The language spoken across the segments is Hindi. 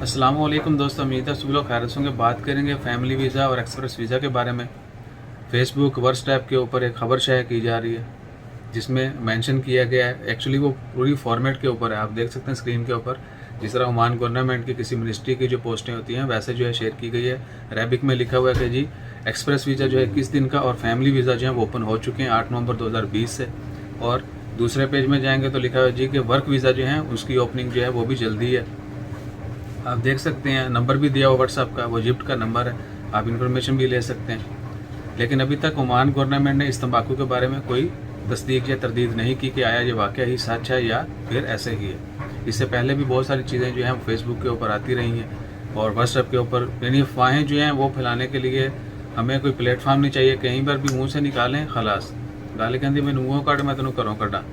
अस्सलाम वालेकुम दोस्तों, उम्मीद है सभी लोग खैरियत होंगे। बात करेंगे फैमिली वीज़ा और एक्सप्रेस वीज़ा के बारे में। फेसबुक व्हाट्सएप के ऊपर एक खबर शाया की जा रही है जिसमें मेंशन किया गया है। एक्चुअली वो पूरी फॉर्मेट के ऊपर है, आप देख सकते हैं स्क्रीन के ऊपर। जिस तरह ओमान गवर्नमेंट की किसी मिनिस्ट्री की जो पोस्टें होती हैं वैसे जो है शेयर की गई है। अरेबिक में लिखा हुआ है कि जी एक्सप्रेस वीज़ा जो है 21 दिन का और फैमिली वीज़ा जो है वो ओपन हो चुके हैं 8 नवंबर 2020 से। और दूसरे पेज में जाएंगे तो लिखा हुआ है जी कि वर्क वीज़ा जो है उसकी ओपनिंग जो है वो भी जल्दी है। आप देख सकते हैं नंबर भी दिया हुआ व्हाट्सअप का, वो जिप्ट का नंबर है, आप इन्फॉर्मेशन भी ले सकते हैं। लेकिन अभी तक ओमान गवर्नमेंट ने इस तंबाकू के बारे में कोई तस्दीक या तरदीद नहीं की कि आया ये वाकया ही सच है या फिर ऐसे ही है। इससे पहले भी बहुत सारी चीज़ें जो हैं फेसबुक के ऊपर आती रही हैं और व्हाट्सएप के ऊपर, यानी अफवाहें जो हैं वो फैलाने के लिए हमें कोई प्लेटफॉर्म नहीं चाहिए। कहीं पर भी मुँह से निकालें खलास, गाली कहती मैं मुँह काट मैं तेनों घरों कड्डा।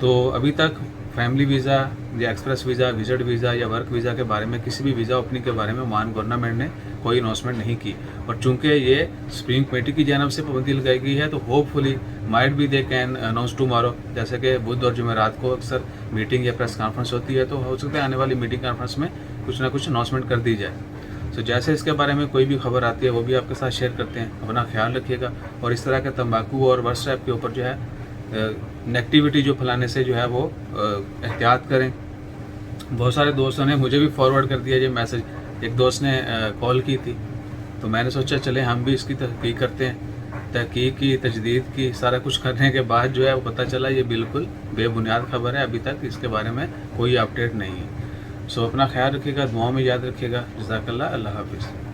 तो अभी तक फैमिली वीज़ा या एक्सप्रेस वीज़ा, विजिट वीज़ा या वर्क वीज़ा के बारे में, किसी भी वीज़ा ओपनिंग के बारे में ओमान गवर्नमेंट ने कोई अनाउंसमेंट नहीं की। और चूंकि ये सुप्रीम कमेटी की जानब से पाबंदी लगाई गई है तो होपफुली माइट भी दे कैन अनाउंस टुमारो। जैसे कि बुध और जुमेरात को अक्सर मीटिंग या प्रेस कॉन्फ्रेंस होती है, तो हो सकता है आने वाली मीटिंग कॉन्फ्रेंस में कुछ ना कुछ अनाउंसमेंट कर दी जाए। तो जैसे इसके बारे में कोई भी खबर आती है वो भी आपके साथ शेयर करते हैं। अपना ख्याल रखिएगा और इस तरह के तंबाकू और व्हाट्सएप के ऊपर जो है नेगेटिविटी जो फैलाने से जो है वो एहतियात करें। बहुत सारे दोस्तों ने मुझे भी फॉरवर्ड कर दिया ये मैसेज। एक दोस्त ने कॉल की थी तो मैंने सोचा चले हम भी इसकी तहकीक करते हैं। तहकीक की, तजदीद की, सारा कुछ करने के बाद जो है वो पता चला ये बिल्कुल बेबुनियाद खबर है, अभी तक इसके बारे में कोई अपडेट नहीं है। सो अपना ख्याल रखिएगा, दुआओं में याद रखिएगा। जज़ाकल्लाह, अल्लाह हाफिज़।